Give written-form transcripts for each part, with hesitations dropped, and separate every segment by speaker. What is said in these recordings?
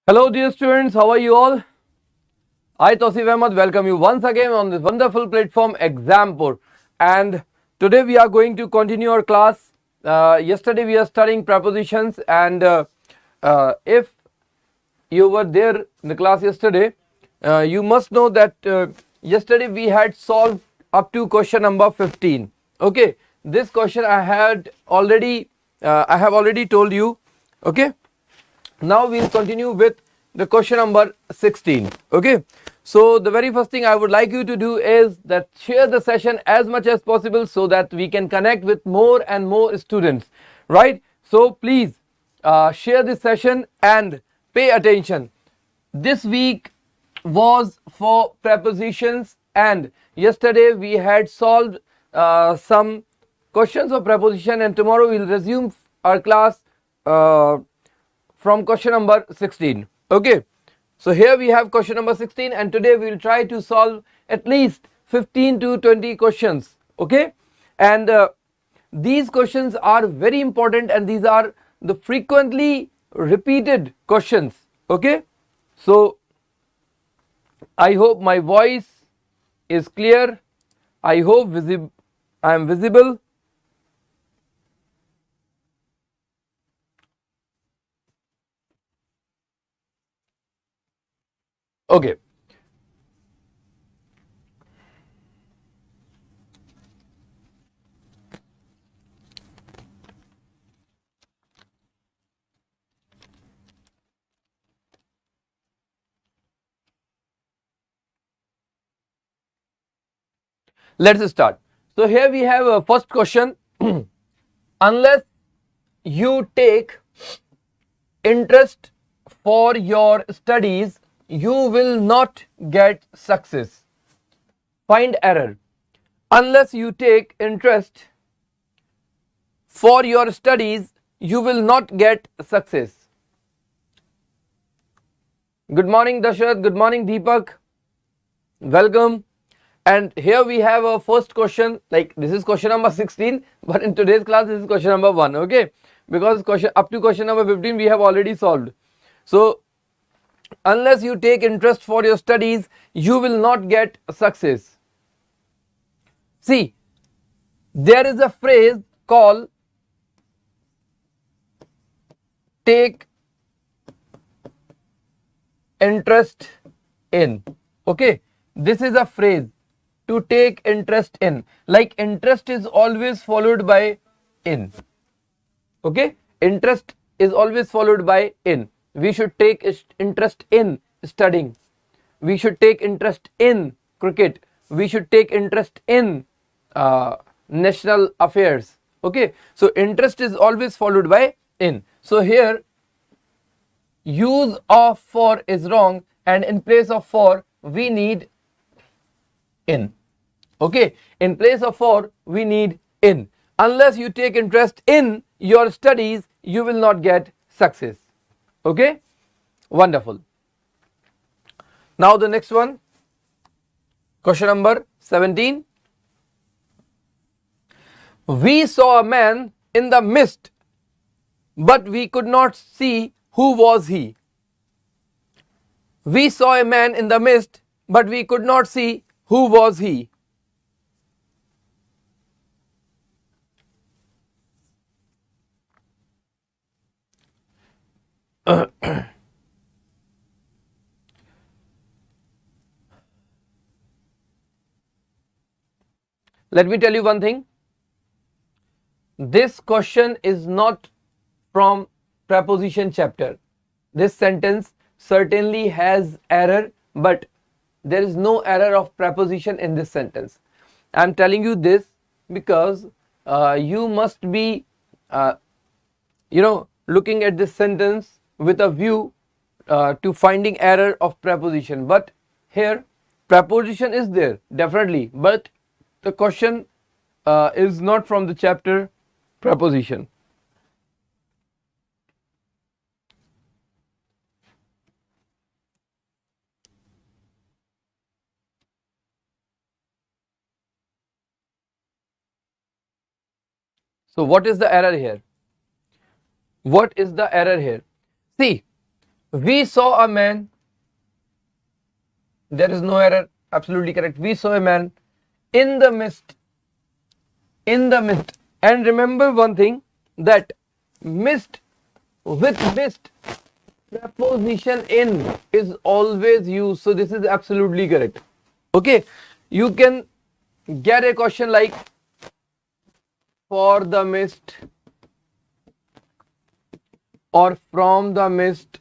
Speaker 1: Hello dear students, how are you all? I TAUSIF welcome you once again on this wonderful platform Exampur, and today we are going to continue our class. Yesterday we are studying prepositions, and if you were there in the class yesterday, you must know that yesterday we had solved up to question number 15. Okay, this question I have already told you. Okay, now we'll continue with the question number 16. Okay, so the very first thing I would like you to do is that share the session as much as possible so that we can connect with more and more students, right? So please share this session and pay attention. This week was for prepositions, and yesterday we had solved some questions of preposition, and tomorrow we'll resume our class from question number 16. Okay, so here we have question number 16, and today we will try to solve at least 15 to 20 questions. Okay, and these questions are very important, and these are the frequently repeated questions. Okay, so I hope my voice is clear. I hope I am visible. Okay, let's start. So here we have a first question. Unless you take interest for your studies, you will not get success. Find error. Unless you take interest for your studies, you will not get success. Good morning Dashrath, good morning Deepak, welcome. And here we have a first question, like this is question number 16, but in today's class this is question number 1. Okay, because question up to question number 15 we have already solved. So unless you take interest for your studies, you will not get success. See, there is a phrase called take interest in. Okay, this is a phrase, to take interest in, like interest is always followed by in. Okay, interest is always followed by in. We should take interest in studying, we should take interest in cricket, we should take interest in national affairs. Okay, so interest is always followed by in. So here use of for is wrong, and in place of for we need in. Okay, in place of for we need in. Unless you take interest in your studies, you will not get success. Okay, wonderful. Now the next one, question number 17. We saw a man in the mist, but we could not see who was he. We saw a man in the mist, but we could not see who was he. Let me tell you one thing. This question is not from preposition chapter. This sentence certainly has error, but there is no error of preposition in this sentence. I am telling you this because you must be looking at this sentence with a view to finding error of preposition. But here preposition is there definitely, but the question is not from the chapter preposition. So what is the error here? What is the error here? See, We saw a man. There is no error. Absolutely correct. We saw a man in the mist. In the mist. And remember one thing, that mist, with mist, preposition in is always used. So this is absolutely correct. Okay. You can get a question like, for the mist or from the mist,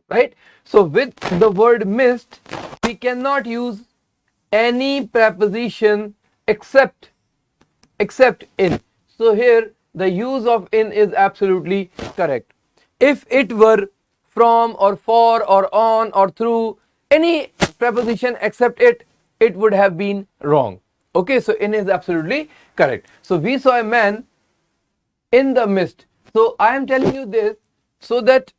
Speaker 1: right? So with the word mist, we cannot use any preposition except in. So here the use of in is absolutely correct. If it were from or for or on or through, any preposition except it would have been wrong. Okay, so in is absolutely correct. So we saw a man in the mist. So I am telling you this so that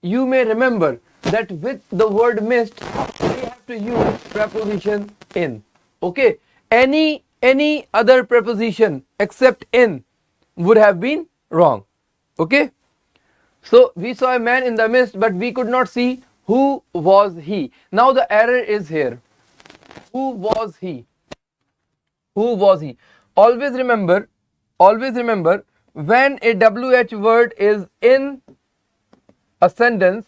Speaker 1: you may remember that with the word mist we have to use preposition in. Okay, any other preposition except in would have been wrong. Okay, so we saw a man in the mist, but we could not see who was he. Now the error is here. Who was he? Who was he? Always remember when a WH word is in a sentence,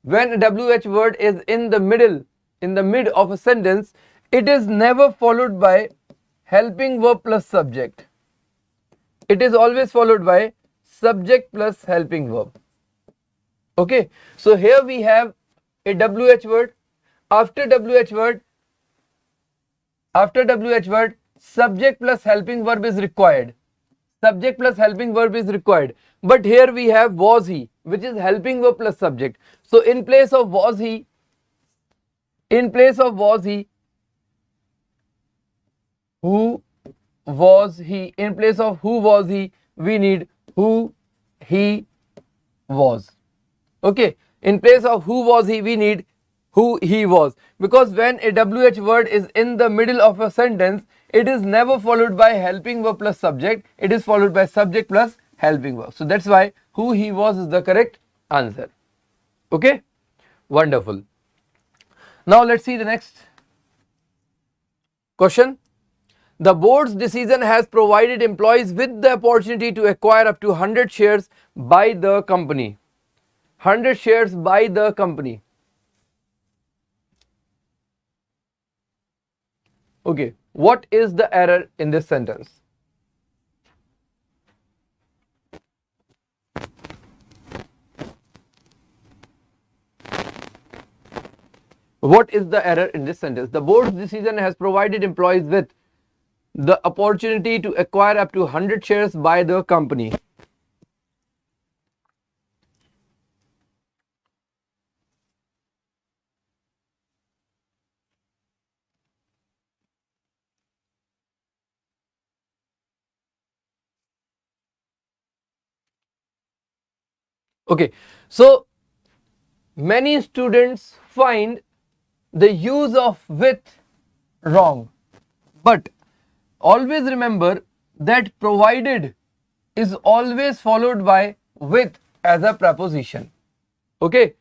Speaker 1: when a WH word is in the mid of a sentence, it is never followed by helping verb plus subject. It is always followed by subject plus helping verb. Okay, so here we have a WH word. After WH word, subject plus helping verb is required. Subject plus helping verb is required. But here we have was he, which is helping verb plus subject. So in place of was he, who was he? In place of who was he, we need who he was. Okay, in place of who was he, we need who he was, because when a WH word is in the middle of a sentence, it is never followed by helping verb plus subject, it is followed by subject plus helping verb. So that's why who he was is the correct answer. Okay, wonderful. Now let's see the next question. The board's decision has provided employees with the opportunity to acquire up to 100 shares by the company. 100 shares by the company. Okay, what is the error in this sentence? What is the error in this sentence? The board's decision has provided employees with the opportunity to acquire up to 100 shares by the company. Okay, so many students find the use of with wrong, but always remember that provided is always followed by with as a preposition. Okay,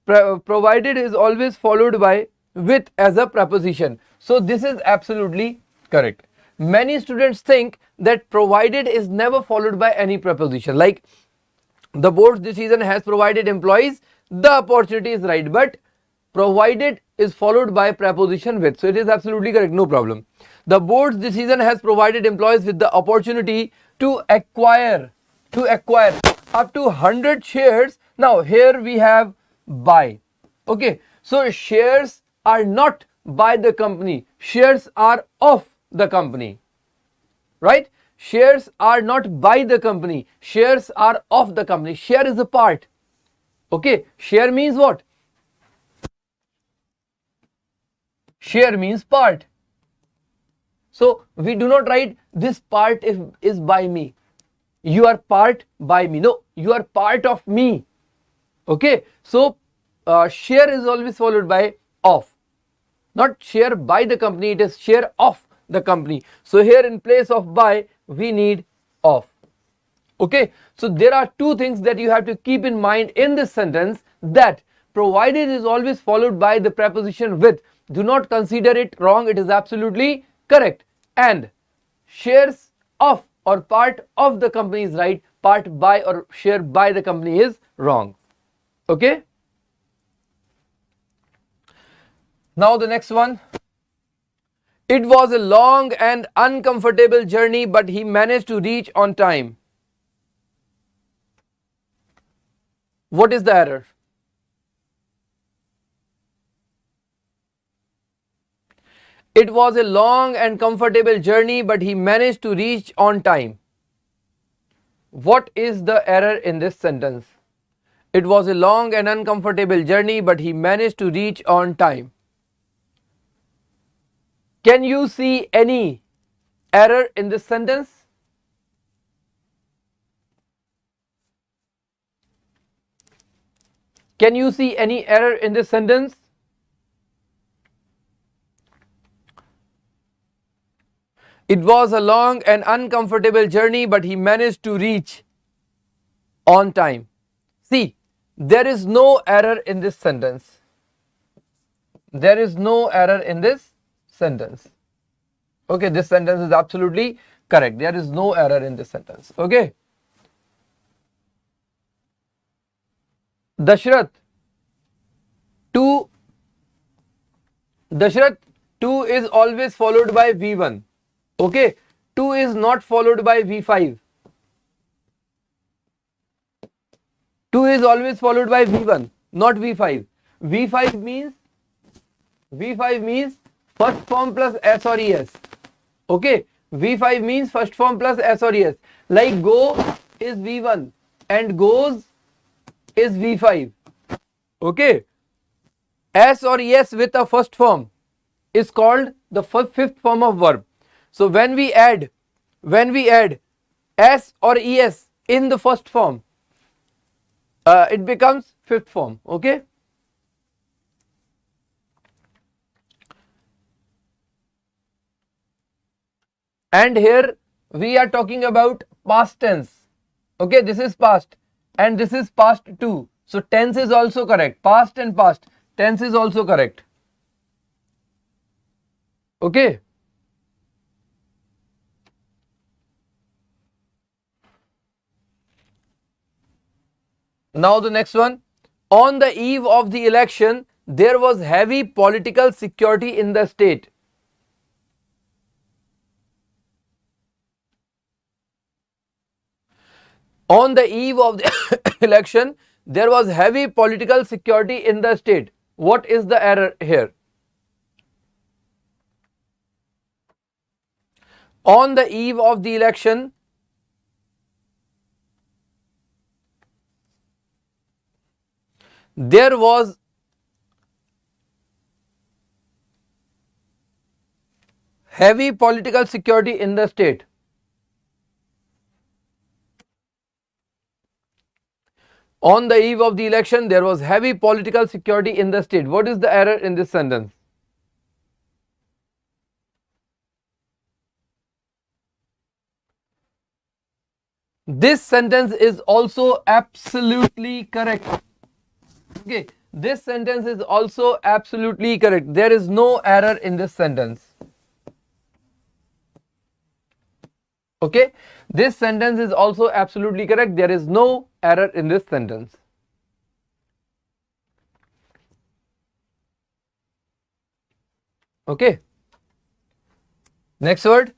Speaker 1: provided is always followed by with as a preposition. So this is absolutely correct. Many students think that provided is never followed by any preposition, like the board's decision has provided employees the opportunity is right, but provided is followed by preposition with, so it is absolutely correct, no problem. The board's decision has provided employees with the opportunity to acquire up to 100 shares. Now here we have buy. Okay, so shares are not by the company, shares are of the company, right? Shares are not by the company, shares are of the company. Share is a part. Okay, share means what? Share means part. So we do not write this part is by me. You are part by me. No, you are part of me. Okay, so share is always followed by of. Not share by the company, it is share of the company. So here in place of by, we need of. Okay, so there are two things that you have to keep in mind in this sentence, that provided is always followed by the preposition with. Do not consider it wrong, it is absolutely correct. And shares of or part of the company is right, part by or share by the company is wrong. Okay, now the next one. It was a long and uncomfortable journey, but he managed to reach on time. What is the error? It was a long and comfortable journey, but he managed to reach on time. What is the error in this sentence? It was a long and uncomfortable journey, but he managed to reach on time. Can you see any error in this sentence? Can you see any error in this sentence? It was a long and uncomfortable journey, but he managed to reach on time. See, there is no error in this sentence. There is no error in this sentence. Okay, this sentence is absolutely correct. There is no error in this sentence. Okay. Dashrath 2 is always followed by V1. Okay, 2 is not followed by V5. 2 is always followed by V1, not V5. V5 means first form plus S or ES. Okay, V5 means first form plus S or ES. Like go is V1 and goes is V5. Okay, S or ES with a first form is called the fifth form of verb. So when we add S or ES in the first form, it becomes fifth form. Okay. And here we are talking about past tense. Okay, this is past and this is past too. So tense is also correct. Past and past tense is also correct. Okay. Now the next one. On the eve of the election, there was heavy political security in the state. On the eve of the election, there was heavy political security in the state. What is the error here? On the eve of the election, there was heavy political security in the state. On the eve of the election, there was heavy political security in the state. What is the error in this sentence? This sentence is also absolutely correct. Okay, this sentence is also absolutely correct. There is no error in this sentence. Okay, this sentence is also absolutely correct. There is no error in this sentence. Okay, next word.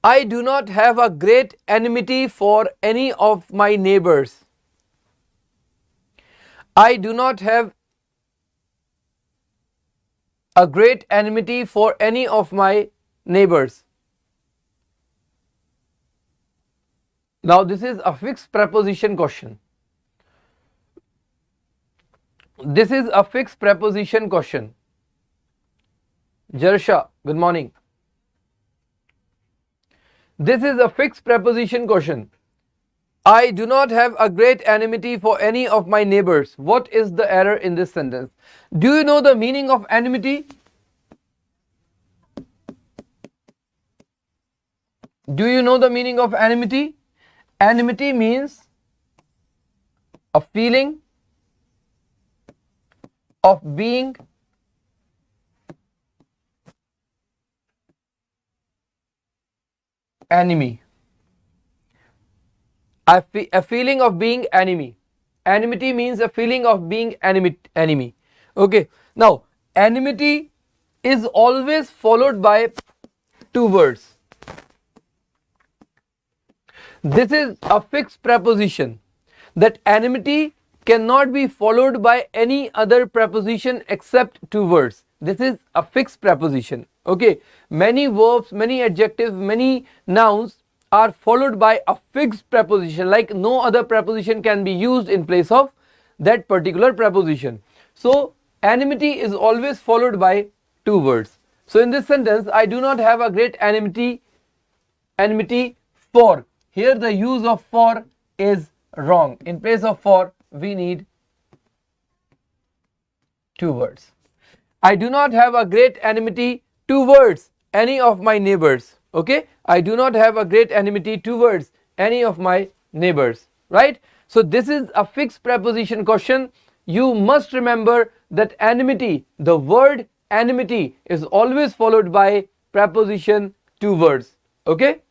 Speaker 1: I do not have a great enmity for any of my neighbors. I do not have a great enmity for any of my neighbors. Now this is a fixed preposition question. This is a fixed preposition question. Jarsha, good morning. This is a fixed preposition question. I do not have a great enmity for any of my neighbors. What is the error in this sentence? Do you know the meaning of enmity? Do you know the meaning of enmity? Enmity means a feeling of being enemy. A feeling of being enemy. Enmity means a feeling of being enemy. Okay. Now, enmity is always followed by two words. This is a fixed preposition, that enmity cannot be followed by any other preposition except two words. This is a fixed preposition. Okay. Many verbs, many adjectives, many nouns are followed by a fixed preposition, like no other preposition can be used in place of that particular preposition. So enmity is always followed by two words. So in this sentence, I do not have a great enmity for. Here the use of for is wrong. In place of for, we need two words. I do not have a great enmity towards any of my neighbors. Okay, I do not have a great enmity towards any of my neighbors, right? So this is a fixed preposition question. You must remember that enmity, the word enmity, is always followed by preposition two words. Okay,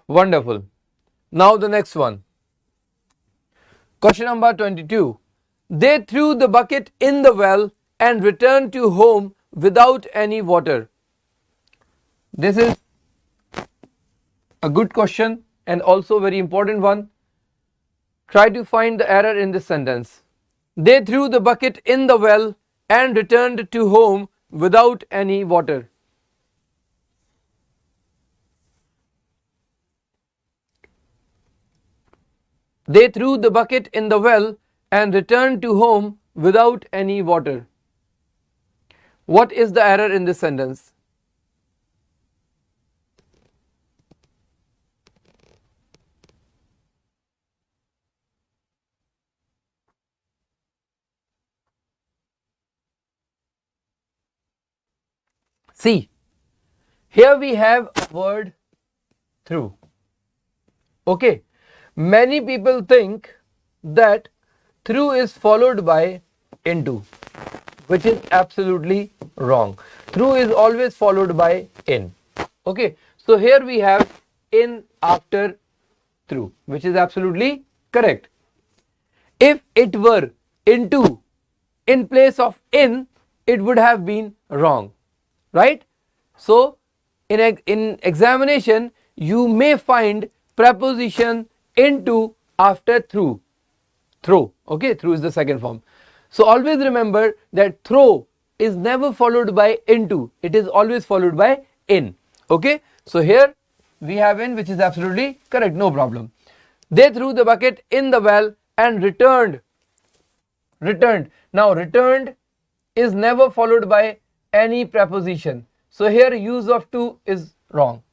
Speaker 1: wonderful. Now the next one, question number 22. They threw the bucket in the well and returned to home without any water. This is a good question and also very important one. Try to find the error in this sentence. They threw the bucket in the well and returned to home without any water. They threw the bucket in the well and returned to home without any water. What is the error in this sentence? See, here we have a word through. Okay, many people think that through is followed by into, which is absolutely wrong. Through is always followed by in. Okay, so here we have in after through, which is absolutely correct. If it were into in place of in, it would have been wrong, right? So in examination, you may find preposition into after through. Okay, through is the second form. So always remember that throw is never followed by into, it is always followed by in. Okay, so here we have in, which is absolutely correct, no problem. They threw the bucket in the well and returned. Now returned is never followed by any preposition, so here use of to is wrong,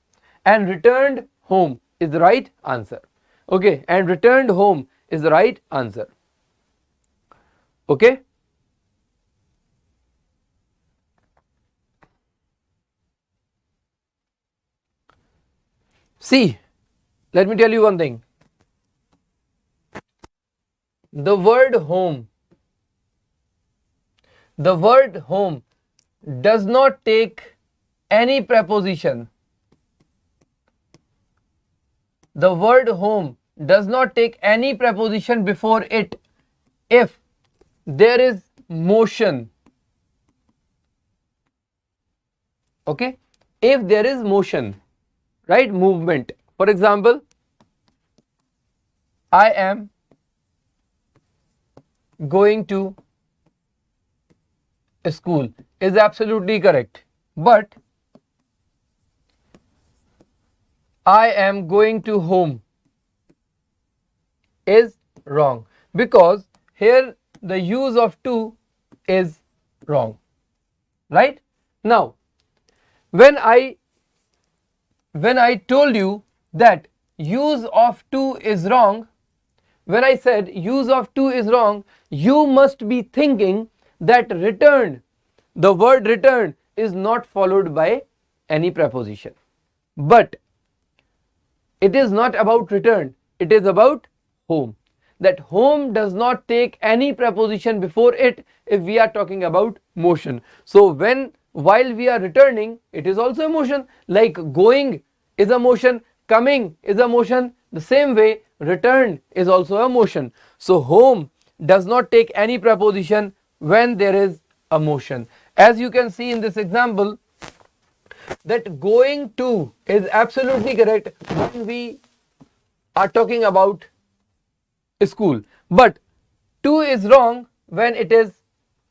Speaker 1: and returned home is the right answer. Okay, and returned home is the right answer. Okay, see, let me tell you one thing. The word home does not take any preposition. The word home does not take any preposition before it if there is motion. Okay, if there is motion, right, movement. For example, I am going to school is absolutely correct, but I am going to home is wrong, because here the use of to is wrong, right? Now when I told you that use of to is wrong, when I said use of to is wrong, you must be thinking that returned, the word returned is not followed by any preposition. But it is not about return, it is about home. That home does not take any preposition before it if we are talking about motion. So while we are returning, it is also a motion. Like going is a motion, coming is a motion. The same way return is also a motion. So home does not take any preposition when there is a motion. As you can see in this example, that going to is absolutely correct when we are talking about school, but to is wrong when it is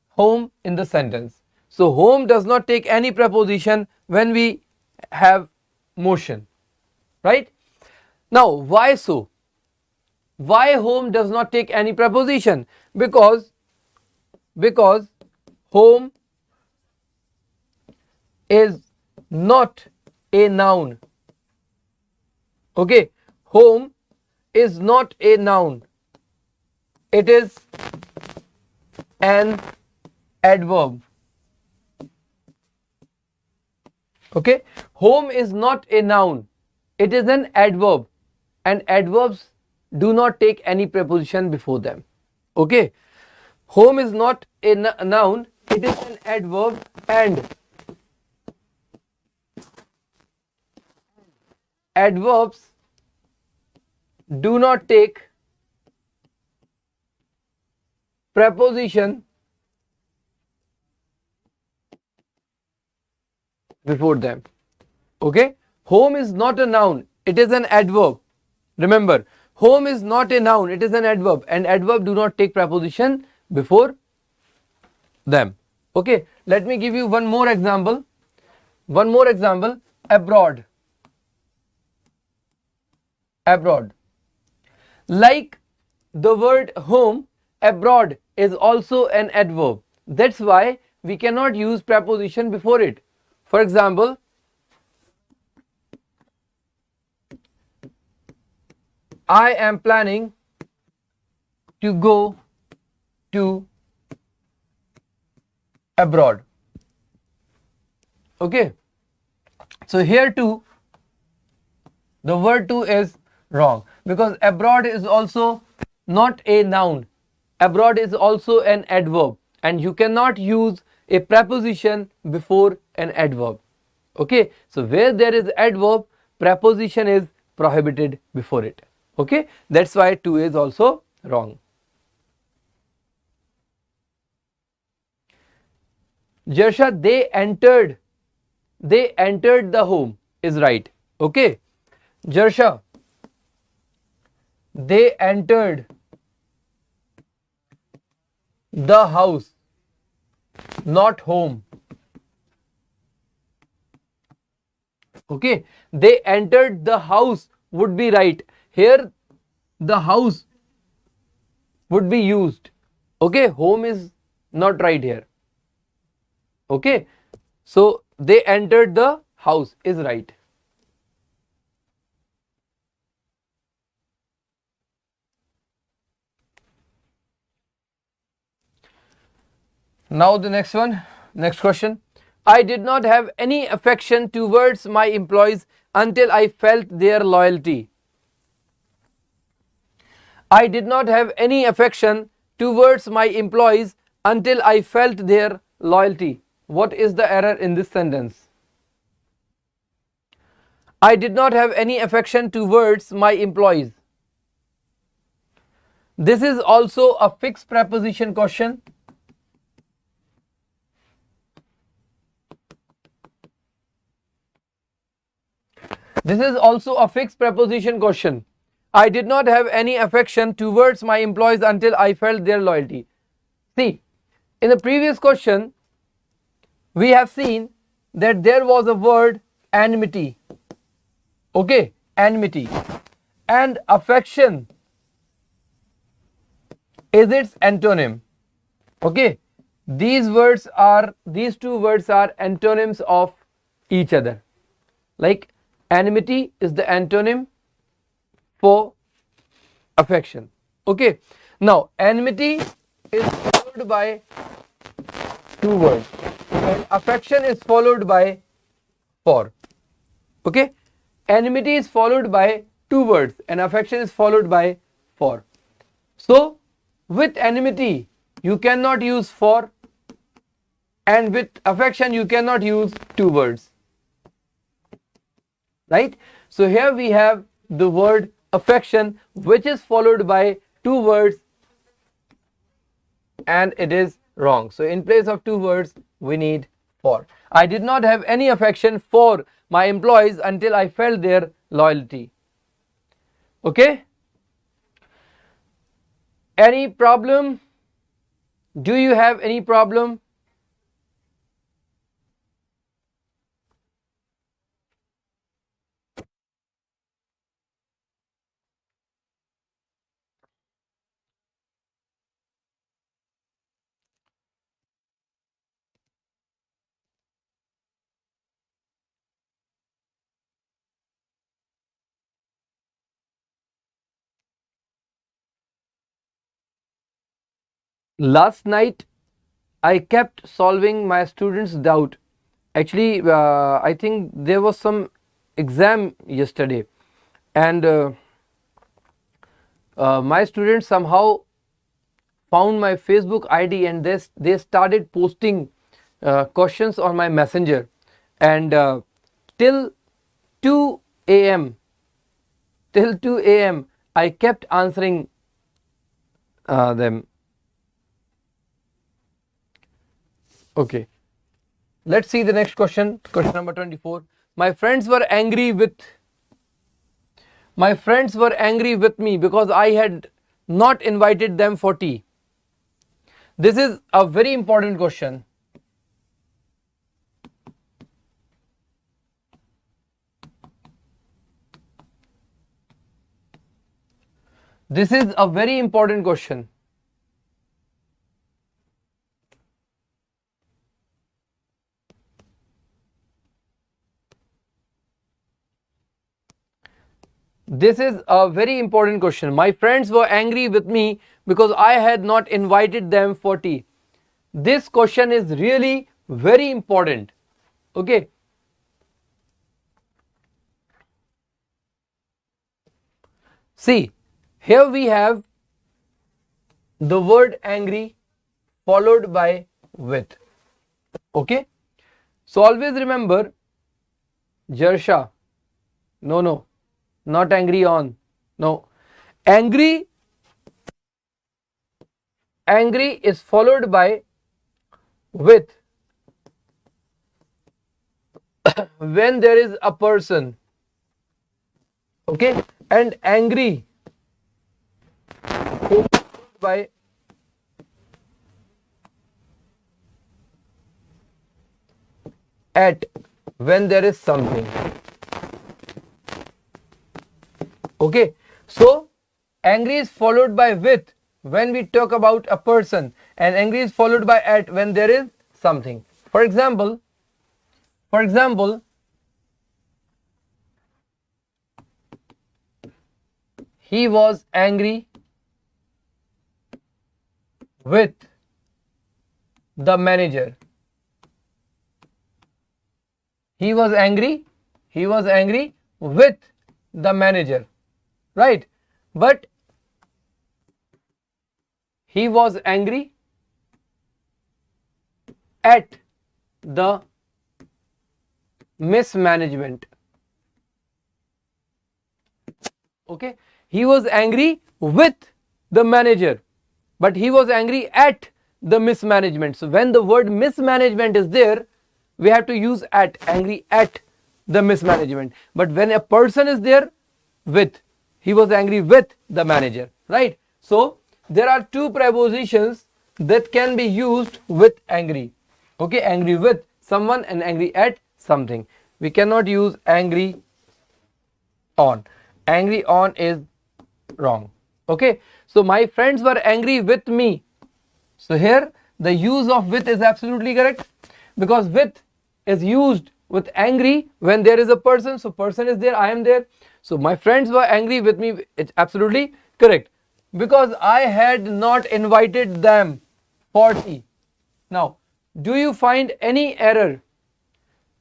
Speaker 1: home in the sentence. So home does not take any preposition when we have motion, right? Now why so? Why home does not take any preposition? Because home is not a noun. Okay, home is not a noun. It is an adverb. Okay, home is not a noun. It is an adverb, and adverbs do not take any preposition before them. Okay, home is not a noun. It is an adverb, and adverbs do not take preposition before them. Okay, home is not a noun, it is an adverb. Remember, home is not a noun, it is an adverb, and adverb do not take preposition before them. Okay, let me give you one more example. Abroad. Like the word home, abroad is also an adverb. That's why we cannot use preposition before it. For example, I am planning to go to abroad. Okay, so here too the word to is wrong, because abroad is also not a noun. Abroad is also an adverb, and you cannot use a preposition before an adverb. Okay, so where there is adverb, preposition is prohibited before it. Okay, that's why 2 is also wrong. Jarsha, they entered the home is right. Okay, Jarsha, they entered the house, not home. Okay, they entered the house would be right. Here the house would be used. Okay, home is not right here. Okay, so they entered the house is right. Now the next question. I did not have any affection towards my employees until I felt their loyalty. I did not have any affection towards my employees until I felt their loyalty. What is the error in this sentence? I did not have any affection towards my employees. This is also a fixed preposition question. This is also a fixed preposition question. I did not have any affection towards my employees until I felt their loyalty. See, in the previous question, we have seen that there was a word enmity. Okay, enmity. And affection is its antonym. Okay, these two words are antonyms of each other. Like enmity is the antonym for affection. Okay, now enmity is followed by two words and affection is followed by for. Okay, enmity is followed by two words and affection is followed by for. So with enmity you cannot use for, and with affection you cannot use two words, right? So here we have the word affection which is followed by two words and it is wrong. So in place of two words we need for. I did not have any affection for my employees until I felt their loyalty. Okay? Any problem? Do you have any problem? Last night I kept solving my students' doubt. Actually, I think there was some exam yesterday, and my students somehow found my Facebook ID and they started posting questions on my messenger, and till 2 a.m. I kept answering them. Okay, let's see the next question. Question number 24. My friends were angry with me because I had not invited them for tea. This is a very important question. This is a very important question. This is a very important question. My friends were angry with me because I had not invited them for tea. This question is really very important. Okay. See, here we have the word angry followed by with. Okay. So always remember, Jarsha, no, not angry on, no. Angry is followed by with when there is a person. Okay, and angry is followed by at when there is something. Okay, so angry is followed by with when we talk about a person, and angry is followed by at when there is something. For example, he was angry with the manager. He was angry with the manager, right? But he was angry at the mismanagement. Okay, he was angry with the manager, but he was angry at the mismanagement. So when the word mismanagement is there, we have to use at, angry at the mismanagement. But when a person is there, with, he was angry with the manager, right? So there are two prepositions that can be used with angry. Okay, angry with someone and angry at something. We cannot use angry on. Angry on is wrong. Okay, so my friends were angry with me. So here the use of with is absolutely correct, because with is used with angry when there is a person. So person is there, I am there. So my friends were angry with me, it's absolutely correct, because I had not invited them for tea. Now, do you find any error?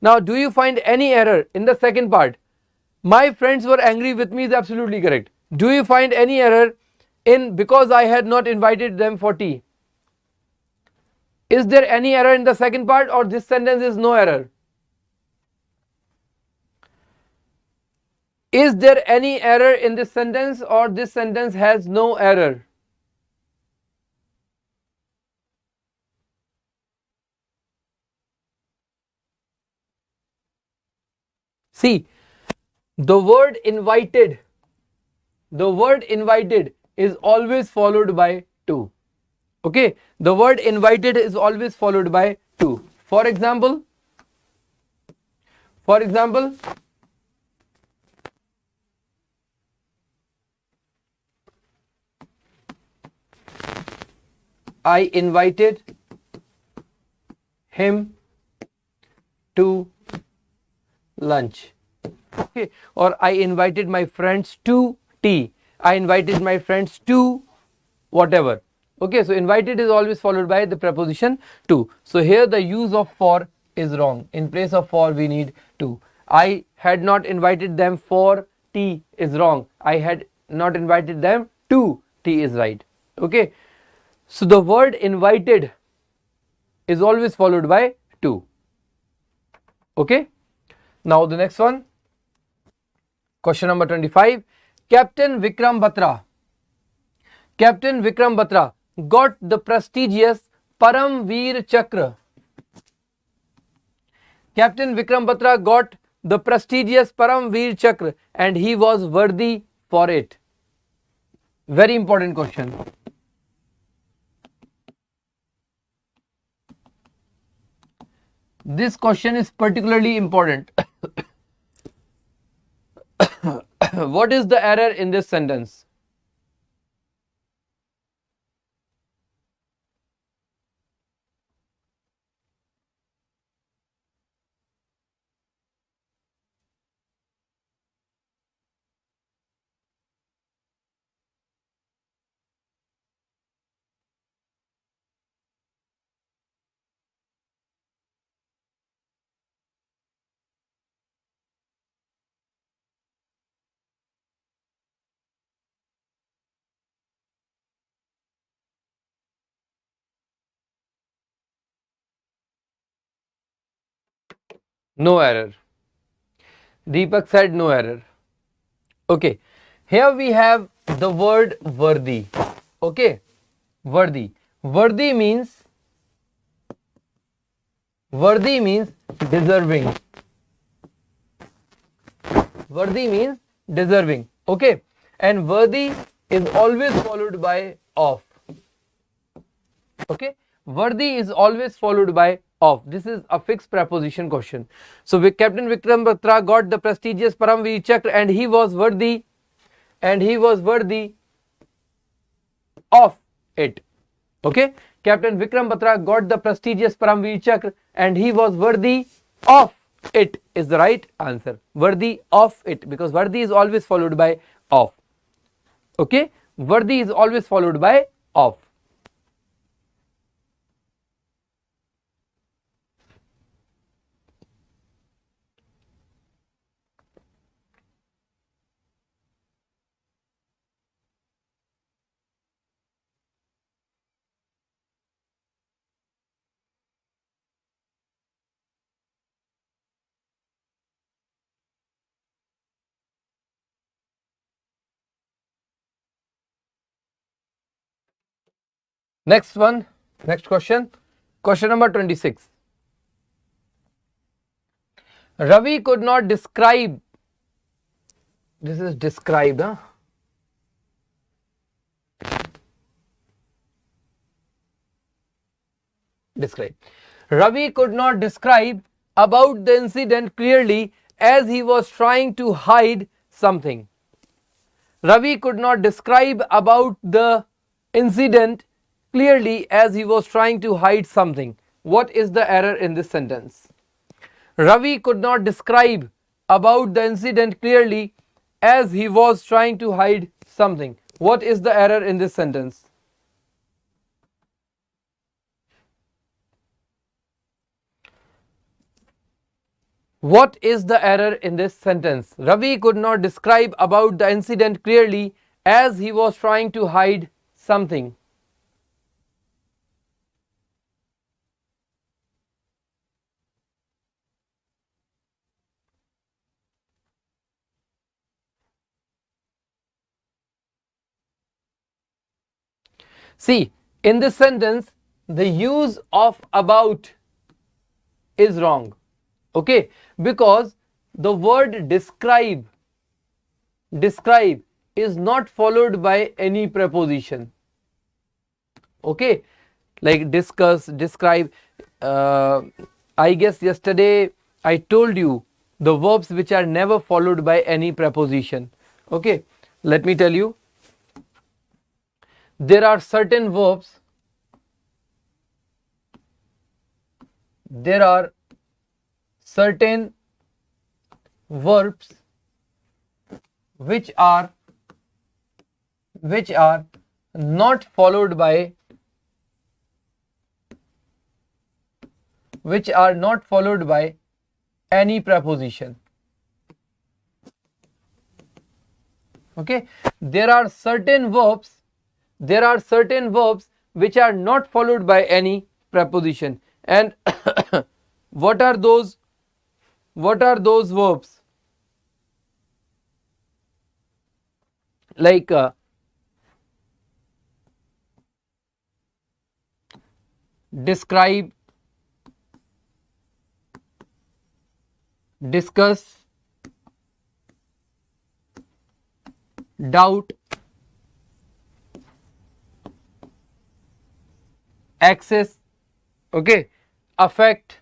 Speaker 1: In the second part? My friends were angry with me is absolutely correct. Do you find any error in because I had not invited them for tea? Is there any error in the second part, or this sentence is no error? Is there any error in this sentence, or this sentence has no error? See, the word invited is always followed by to. Okay, the word invited is always followed by to. For example, I invited him to lunch. Okay, or I invited my friends to tea. I invited my friends to whatever. Okay, so invited is always followed by the preposition to. So here the use of for is wrong. In place of for we need to. I had not invited them for tea is wrong. I had not invited them to tea is right. Okay, so the word invited is always followed by to. Okay, now the next one, question number 25. Captain Vikram Batra got the prestigious Paramveer Chakra. Captain Vikram Batra got the prestigious Paramveer Chakra and he was worthy for it. Very important question. This question is particularly important. What is the error in this sentence? No error. Deepak said no error. Okay, here we have the word worthy. Okay, worthy. Worthy means deserving. Worthy means deserving. Okay, and worthy is always followed by of. Okay, worthy is always followed by of. This is a fixed preposition question. So Captain Vikram Batra got the prestigious Paramveer Chakra and he was worthy of it. Okay, Captain Vikram Batra got the prestigious Paramveer Chakra and he was worthy of it is the right answer. Worthy of it, because worthy is always followed by of. Okay, worthy is always followed by of. Next one, next question, question number 26. Ravi could not describe, this is described, huh? Describe. Ravi could not describe about the incident clearly as he was trying to hide something. Ravi could not describe about the incident clearly as he was trying to hide something. What is the error in this sentence? Ravi could not describe about the incident clearly as he was trying to hide something. What is the error in this sentence? What is the error in this sentence? Ravi could not describe about the incident clearly as he was trying to hide something. See, in this sentence, the use of about is wrong. Okay, because the word describe is not followed by any preposition. Okay, like discuss, describe. I guess yesterday I told you the verbs which are never followed by any preposition. Okay, let me tell you. There are certain verbs. There are certain verbs which are not followed by any preposition. Okay, there are certain verbs which are not followed by any preposition. And what are those verbs? Like describe, discuss, doubt, access, okay, affect,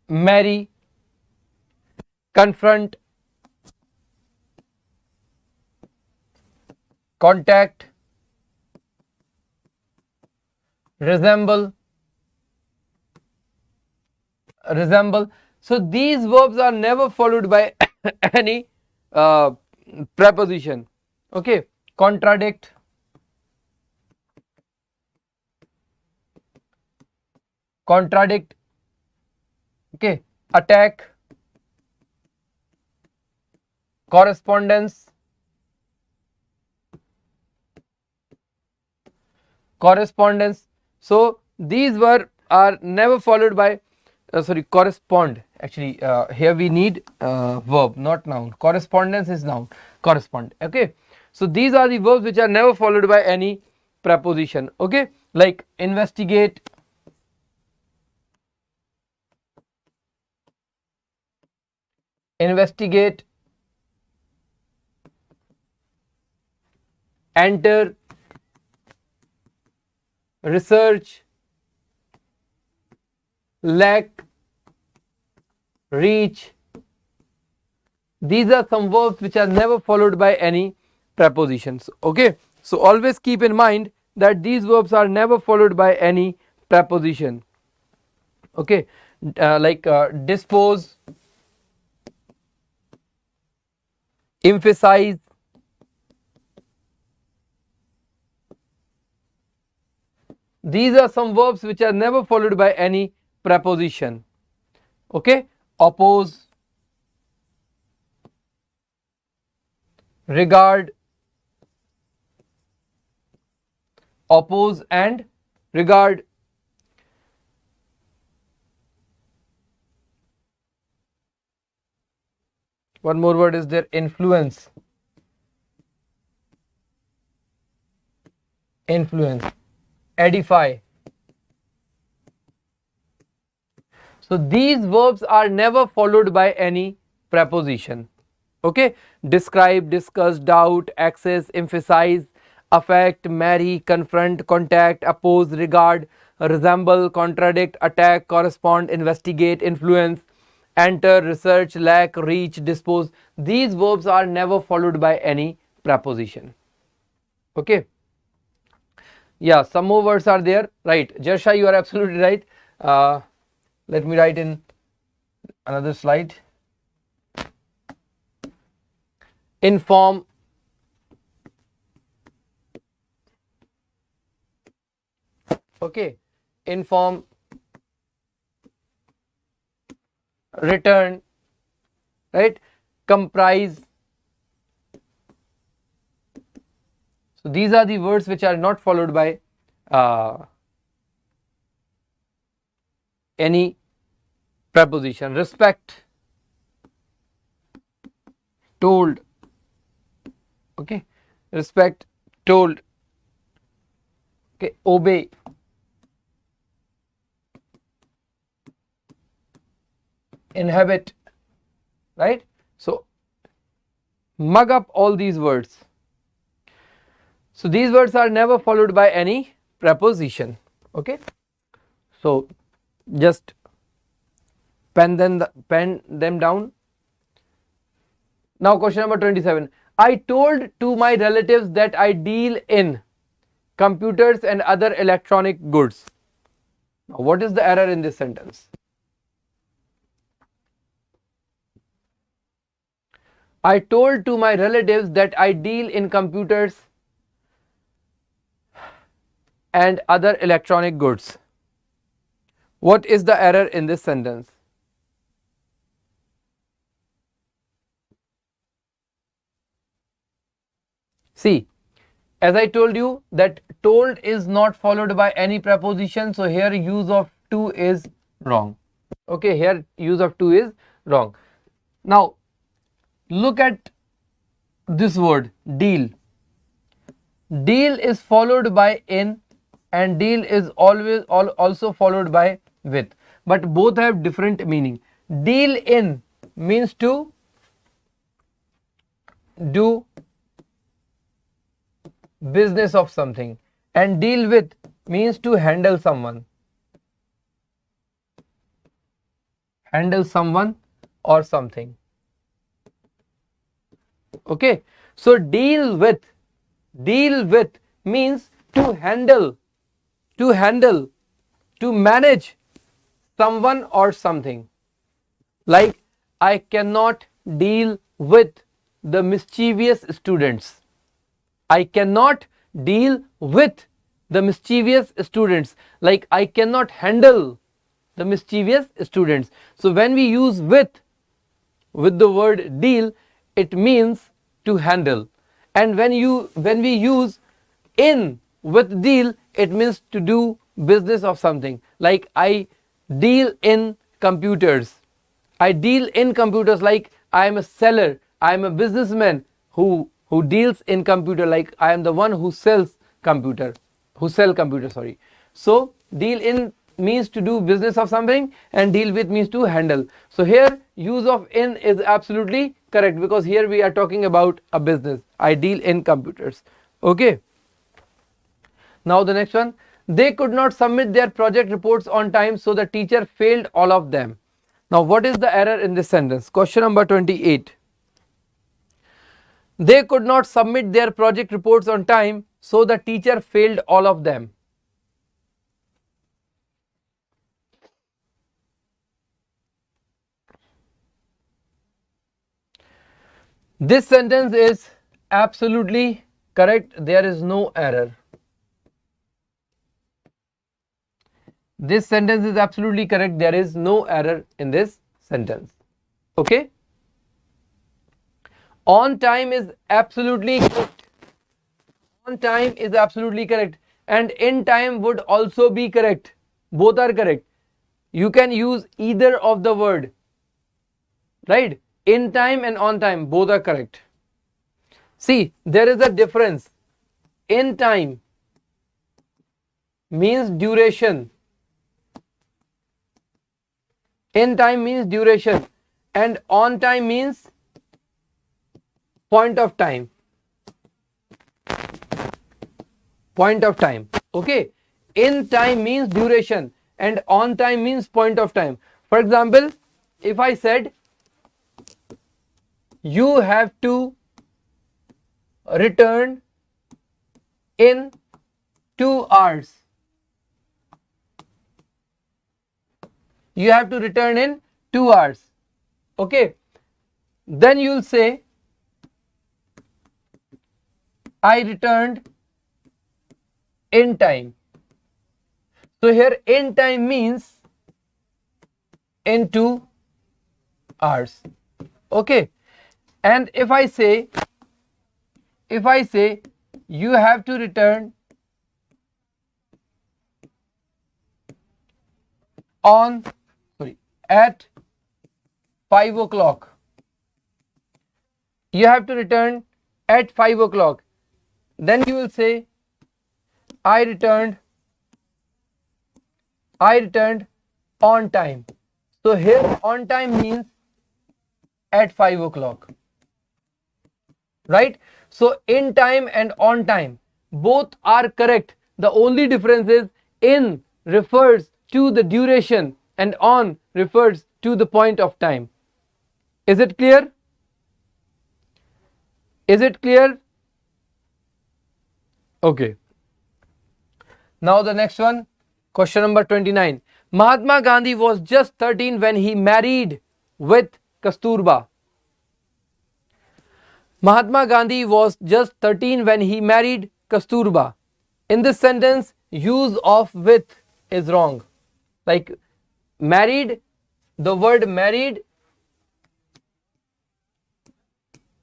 Speaker 1: marry, confront, contact, resemble. So these verbs are never followed by any preposition. Okay, contradict, okay, attack, correspondence, so these are never followed by correspond. Actually here we need verb, not noun. Correspondence is noun. Correspond. Okay, so these are the verbs which are never followed by any preposition. Okay, like investigate, enter, research, lack, reach. These are some verbs which are never followed by any prepositions. Okay, so always keep in mind that these verbs are never followed by any preposition. Okay, like dispose, emphasize, these are some verbs which are never followed by any preposition. Okay, oppose, regard, oppose and regard. One more word is there, influence, edify. So these verbs are never followed by any preposition. Okay, describe, discuss, doubt, access, emphasize, affect, marry, confront, contact, oppose, regard, resemble, contradict, attack, correspond, investigate, influence, enter, research, lack, reach, dispose. These verbs are never followed by any preposition. Okay, yeah, some more words are there, right? Jersha, you are absolutely right. Let me write in another slide. Inform, Okay, inform, return, right, comprise. So these are the words which are not followed by any preposition. Respect, told, okay, respect, told, okay, obey, inhabit, right? So mug up all these words. So these words are never followed by any preposition. Okay, so just pen them down. Now question number 27. I told to my relatives that I deal in computers and other electronic goods. Now what is the error in this sentence? I told to my relatives that I deal in computers and other electronic goods. What is the error in this sentence? See, as I told you that told is not followed by any preposition, so here use of to is wrong. Okay, here use of to is wrong. Now look at this word deal. Deal is followed by in and deal is always also followed by with, but both have different meaning. Deal in means to do business of something and deal with means to handle someone. Handle someone or something. Okay, so deal with means to handle, to manage someone or something. Like I cannot deal with the mischievous students. I cannot deal with the mischievous students. Like I cannot handle the mischievous students. So when we use with the word deal, it means to handle. And when we use in with deal, it means to do business of something. Like I deal in computers. I deal in computers, like I am a seller, I am a businessman who deals in computer, like I am the one who sells computer, sorry. So deal in means to do business of something and deal with means to handle. So here use of in is absolutely correct because here we are talking about a business. I deal in computers. Okay. Now the next one. They could not submit their project reports on time, so the teacher failed all of them. Now what is the error in this sentence? Question number 28. They could not submit their project reports on time, so the teacher failed all of them. This sentence is absolutely correct. There is no error. This sentence is absolutely correct. There is no error in this sentence. Okay. On time is absolutely correct. On time is absolutely correct. And in time would also be correct. Both are correct. You can use either of the word. Right? In time and on time, both are correct. See, there is a difference. In time means duration. In time means duration and on time means point of time. Point of time. Okay. In time means duration and on time means point of time. For example, if I said you have to return in 2 hours. You have to return in 2 hours. Okay. Then you will say I returned in time. So here in time means in 2 hours. Okay. And if I say you have to return at 5 o'clock, you have to return at 5 o'clock, then you will say I returned on time. So here on time means at 5 o'clock, right? So in time and on time both are correct. The only difference is in refers to the duration and on refers to the point of time. Is it clear? Is it clear? Okay. Now the next one, question number 29. Mahatma Gandhi was just 13 when he married with Kasturba. Mahatma Gandhi was just 13 when he married Kasturba. In this sentence, use of with is wrong. Like married, the word married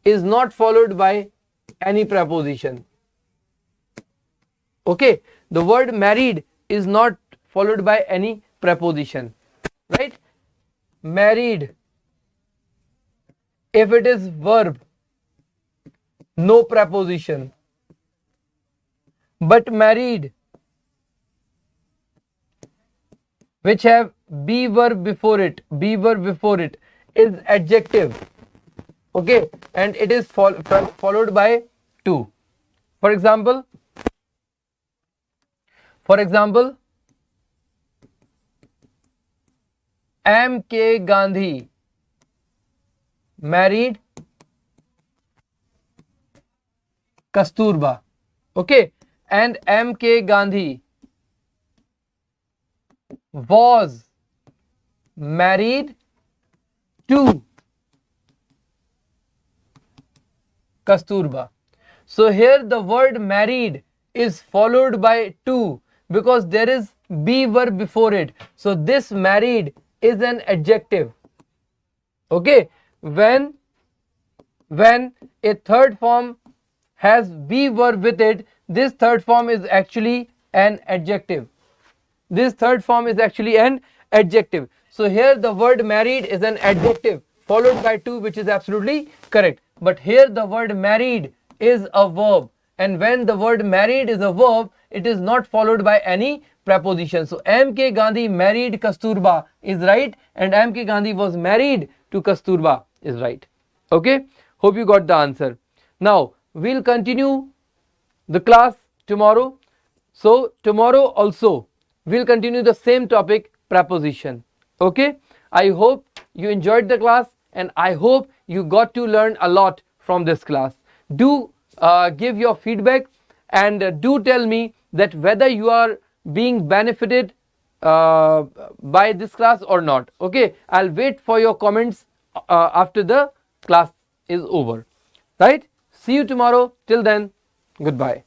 Speaker 1: is not followed by any preposition. Okay, the word married is not followed by any preposition, right? Married, if it is verb, no preposition. But married, which have be verb before it, is adjective. Okay, and it is followed by to. For example, M.K. Gandhi married Kasturba. Okay, and M.K. Gandhi was married to Kasturba. So here the word married is followed by to because there is be verb before it. So this married is an adjective. Okay, when a third form has be verb with it, this third form is actually an adjective. So here the word married is an adjective followed by to, which is absolutely correct. But here the word married is a verb, and when the word married is a verb, it is not followed by any preposition. So M.K. Gandhi married Kasturba is right, and M.K. Gandhi was married to Kasturba is right. Okay, hope you got the answer. Now we'll continue the class tomorrow. So tomorrow also we'll continue the same topic, preposition. Okay, I hope you enjoyed the class, and I hope you got to learn a lot from this class. Do give your feedback, and do tell me that whether you are being benefited by this class or not. Okay, I'll wait for your comments after the class is over. Right, see you tomorrow. Till then, goodbye.